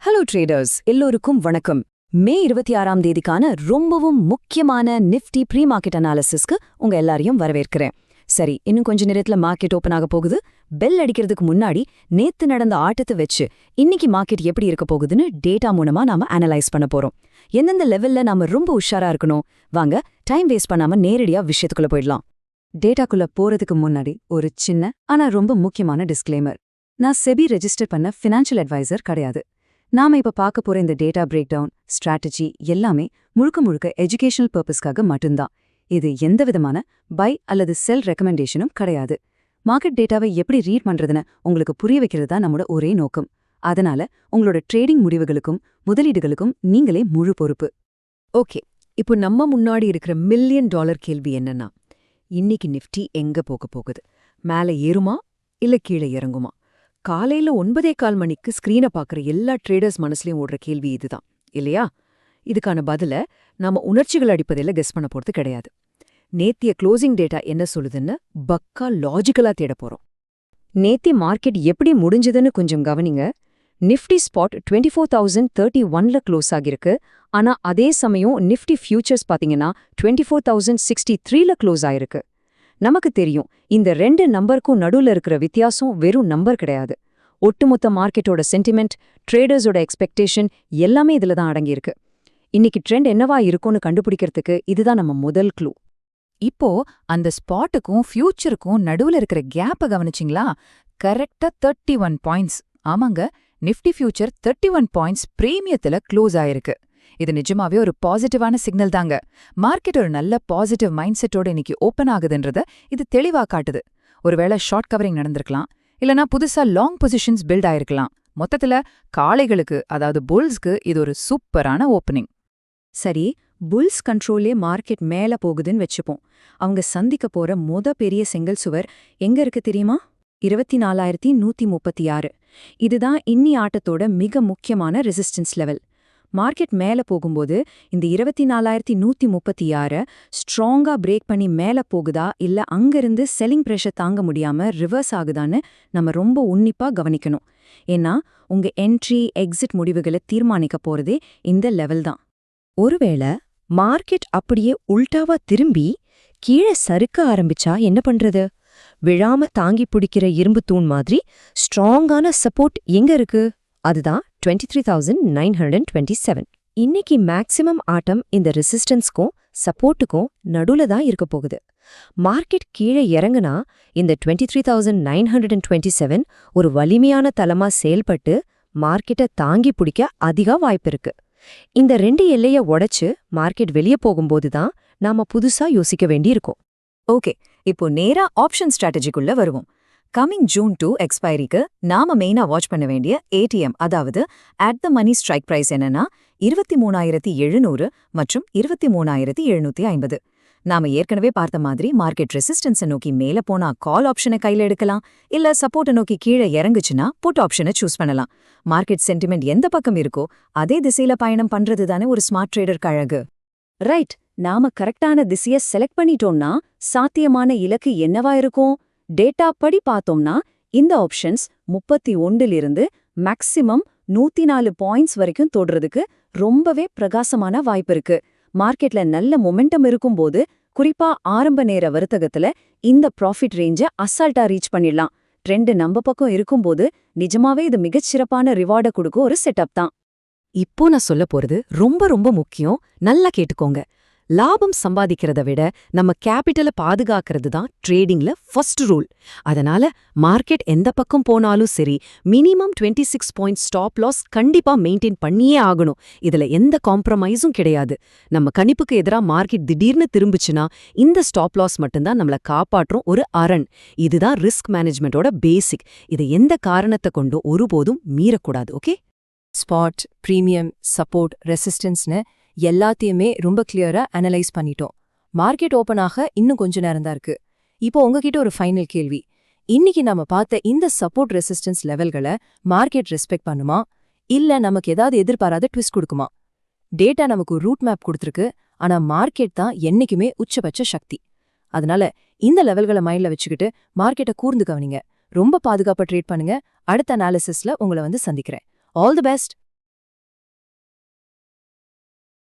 Hello traders, எல்லோருக்கும் வணக்கம். மே 26ஆம் தேதிக்கான ரொம்பவும் முக்கியமான நிஃப்டி ப்ரீ மார்க்கெட் அனாலிசிஸ்க்கு உங்க எல்லாரையும் வரவேற்கிறேன். சரி, இன்னும் கொஞ்ச நேரத்துல மார்க்கெட் ஓபன் ஆக போகுது. பெல் அடிக்கிறதுக்கு முன்னாடி நேத்து நடந்த ஆட்டத்தை வச்சு இன்னைக்கு மார்க்கெட் எப்படி இருக்க போகுதுன்னு டேட்டா மூலமா நாம அனலைஸ் பண்ண போறோம். எந்தெந்த லெவல்ல நாம ரொம்ப உஷாரா இருக்கணும்? வாங்க, டைம் வேஸ்ட் பண்ணாம நேரடியா விஷயத்துக்குள்ள போயிடலாம். டேட்டாக்குள்ள போறதுக்கு முன்னாடி ஒரு சின்ன ஆனா ரொம்ப முக்கியமான டிஸ்க்ளைமர். நான் செபி ரெஜிஸ்டர் பண்ண ஃபினான்ஷியல் அட்வைசர் கிடையாது. நாம இப்ப பார்க்க போற இந்த டேட்டா பிரேக் டவுன், ஸ்ட்ராட்டஜி எல்லாமே முழுக்க முழுக்க எஜுகேஷனல் பர்பஸ்க்காக மட்டும்தான். இது எந்தவிதமான பை அல்லது செல் ரெக்கமெண்டேஷனும் கிடையாது. மார்க்கெட் டேட்டாவை எப்படி ரீட் பண்றதுன்னு உங்களுக்கு புரிய வைக்கிறது தான் நம்மளோட ஒரே நோக்கம். அதனால உங்களோட ட்ரேடிங் முடிவுகளுக்கும் முதலீடுகளுக்கும் நீங்களே முழு பொறுப்பு. ஓகே, இப்போ நம்ம முன்னாடி இருக்கிற $1 மில்லியன் கேள்வி என்னன்னா, இன்னைக்கு நிஃப்டி எங்க போக போகுது? மேல ஏறுமா இல்ல கீழே இறங்குமா? காலையில 9:15 மணிக்கு ஸ்கிரீனை பார்க்குற எல்லா ட்ரேடர்ஸ் மனசுலயும் ஓடுற கேள்வி இதுதான், இல்லையா? இதுக்கான பதில நாம உணர்ச்சிகள் அடிப்படையில கெஸ் பண்ண போறது கிடையாது. நேத்திய க்ளோசிங் டேட்டா என்ன சொல்லுதுன்னு பக்கா லாஜிக்கலா தேட போறோம். நேத்தி மார்க்கெட் எப்படி முடிஞ்சதுன்னு கொஞ்சம் கவனிங்க. நிஃப்டி ஸ்பாட் 24,031ல க்ளோஸ் ஆகிருக்கு. ஆனா அதே சமயம் நிஃப்டி ஃபியூச்சர்ஸ் பாத்தீங்கன்னா 24,063ல க்ளோஸ் ஆயிருக்கு. நமக்கு தெரியும், இந்த ரெண்டு நம்பருக்கும் நடுவுல இருக்கிற வித்தியாசம் வெறும் நம்பர் கிடையாது. ஒட்டுமொத்த மார்க்கெட்டோட சென்டிமெண்ட், ட்ரேடர்ஸோட எக்ஸ்பெக்டேஷன் எல்லாமே இதுல தான் அடங்கியிருக்கு. இன்னைக்கு ட்ரெண்ட் என்னவா இருக்கும்னு கண்டுபிடிக்கிறதுக்கு இதுதான் நம்ம முதல் க்ளூ. இப்போ அந்த ஸ்பாட்டுக்கும் ஃபியூச்சருக்கும் நடுவுல இருக்கிற கேப்பை கவனிச்சிங்களா? கரெக்டா 31 பாயிண்ட்ஸ். ஆமாங்க, நிஃப்டி ஃபியூச்சர் 31 பாயிண்ட்ஸ் பிரீமியத்துல க்ளோஸ் ஆயிருக்கு. இது நிஜமாவே ஒரு பாசிட்டிவான சிக்னல் தாங்க. மார்க்கெட் ஒரு நல்ல பாசிட்டிவ் மைண்ட் செட்டோட இன்னைக்கு ஓப்பன் ஆகுதுன்றத இது தெளிவா காட்டுது. ஒருவேளை ஷார்ட் கவரிங் நடந்திருக்கலாம், இல்லனா புதுசா லாங் பொசிஷன்ஸ் பில்ட் ஆயிருக்கலாம். மொத்தத்துல காளைகளுக்கு, அதாவது புல்ஸ்க்கு இது ஒரு சூப்பரான ஓப்பனிங். சரி, புல்ஸ் கண்ட்ரோலே மார்க்கெட் மேல போகுதுன்னு வச்சுப்போம். அவங்க சந்திக்க போற பெரிய செங்கல் சுவர் எங்க இருக்கு தெரியுமா? 24,136. இதுதான் இன்னி ஆட்டத்தோட மிக முக்கியமான ரெசிஸ்டன்ஸ் லெவல். மார்க்கெட் மேல போகும்போது இந்த 24,136 ஸ்ட்ராங்கா பிரேக் பண்ணி மேல போகுதா இல்ல அங்கிருந்து செல்லிங் பிரஷர் தாங்க முடியாம ரிவர்ஸ் ஆகுதான்னு நம்ம ரொம்ப உன்னிப்பா கவனிக்கணும். ஏன்னா உங்க என்ட்ரி எக்ஸிட் முடிவுகளை தீர்மானிக்க போறதே இந்த லெவல் தான். ஒருவேளை மார்க்கெட் அப்படியே உல்டாவா திரும்பி கீழே சறுக்க ஆரம்பிச்சா என்ன பண்றது? விழாம தாங்கி பிடிக்கிற இரும்பு தூண் மாதிரி ஸ்ட்ராங்கான சப்போர்ட் எங்க இருக்கு? அதுதான் 23,927. இன்னைக்கு மேக்சிமம் ஆட்டம் இந்த ரெசிஸ்டன்ஸ்க்கும் சப்போர்ட்டுக்கும் நடுவுல தான் இருக்க போகுது. மார்க்கெட் கீழே இறங்குனா இந்த 23,927 ஒரு வலிமையான தளமா செயல்பட்டு மார்க்கெட்டை தாங்கி பிடிக்க அதிக வாய்ப்பு இருக்கு. இந்த ரெண்டு எல்லைய உடைச்சு மார்க்கெட் வெளியே போகும்போது தான் நாம புதுசா யோசிக்க வேண்டியிருக்கும். ஓகே, இப்போ நேரா ஆப்ஷன் ஸ்ட்ராட்டஜிக்குள்ள வருவோம். கமிங் June 2 எக்ஸ்பைரிக்கு நாம மெயினா வாட்ச் பண்ண வேண்டிய ஏடிஎம், அதாவது at the money strike price என்னன்னா 23,700 மற்றும் 23,750. நாம ஏற்கனவே பார்த்த மாதிரி மார்க்கெட் ரெசிஸ்டன்ஸை நோக்கி மேல போனா கால் ஆப்ஷனை கையில எடுக்கலாம், இல்ல சப்போர்ட்டை நோக்கி கீழே இறங்குச்சுன்னா புட் ஆப்ஷனை சூஸ் பண்ணலாம். மார்க்கெட் சென்டிமெண்ட் எந்த பக்கம் இருக்கோ அதே திசையில பயணம் பண்றது தானே ஒரு ஸ்மார்ட் ட்ரேடருக்கு அழகு. ரைட், நாம கரெக்டான திசையை செலக்ட் பண்ணிட்டோம்னா சாத்தியமான இலக்கு என்னவா இருக்கும்? டேட்டா படி பார்த்தோம்னா இந்த ஆப்ஷன்ஸ் 31லிருந்து மேக்சிமம் 104 பாயிண்ட்ஸ் வரைக்கும் தொடுறதுக்கு ரொம்பவே பிரகாசமான வாய்ப்பு இருக்கு. மார்க்கெட்ல நல்ல மொமெண்டம் இருக்கும்போது, குறிப்பா ஆரம்ப நேர வர்த்தகத்துல இந்த ப்ராஃபிட் ரேஞ்சை அசால்ட்டா ரீச் பண்ணிடலாம். ட்ரெண்ட் நம்ம பக்கம் இருக்கும்போது நிஜமாவே இது மிகச்சிறப்பான ரிவார்டை கொடுக்க ஒரு செட்டப் தான். இப்போ நான் சொல்ல போறது ரொம்ப ரொம்ப முக்கியம். நல்லா கேட்டுக்கோங்க. லாபம் சம்பாதிக்கிறத விட நம்ம கேபிட்டலை பாதுகாக்கிறது தான் ட்ரேடிங்ல ஃபர்ஸ்ட் ரூல். அதனால மார்க்கெட் எந்த பக்கம் போனாலும் சரி, மினிமம் 26 பாயிண்ட் ஸ்டாப் லாஸ் கண்டிப்பா மெயின்டைன் பண்ணியே ஆகணும். இதுல எந்த காம்ப்ரமைஸும் கிடையாது. நம்ம கணிப்புக்கு எதிரா மார்க்கெட் திடீர்னு திரும்பிச்சுனா இந்த ஸ்டாப் லாஸ் மட்டும்தான் நம்மள காப்பாற்றும் ஒரு அரண். இதுதான் ரிஸ்க் மேனேஜ்மெண்டோட பேசிக். இதை எந்த காரணத்தை கொண்டு ஒருபோதும் மீறக்கூடாது. ஓகே, ஸ்பாட், பிரீமியம், சப்போர்ட், ரெசிஸ்டன்ஸ்னு எல்லாத்தையுமே ரொம்ப கிளியரா அனலைஸ் பண்ணிட்டோம். மார்க்கெட் ஓபன் ஆக இன்னும் கொஞ்ச நேரம் தான் இருக்கு. இப்போ உங்ககிட்ட ஒரு ஃபைனல் கேள்வி. இன்னைக்கு நாம பார்த்த இந்த சப்போர்ட் ரெசிஸ்டன்ஸ் லெவல்களை மார்க்கெட் ரெஸ்பெக்ட் பண்ணுமா, இல்ல நமக்கு ஏதாவது எதிர்பாராத ட்விஸ்ட் கொடுக்குமா? டேட்டா நமக்கு ரூட் மேப் கொடுத்துருக்கு, ஆனா மார்க்கெட் தான் என்னைக்குமே உச்சபட்ச சக்தி. அதனால இந்த லெவல்களை மைண்ட்ல வச்சுக்கிட்டு மார்க்கெட்டை கூர்ந்து கவனிங்க. ரொம்ப பாதுகாப்பா ட்ரேட் பண்ணுங்க. அடுத்த அனாலிசிஸ்ல உங்களை சந்திக்கிறேன். All the best.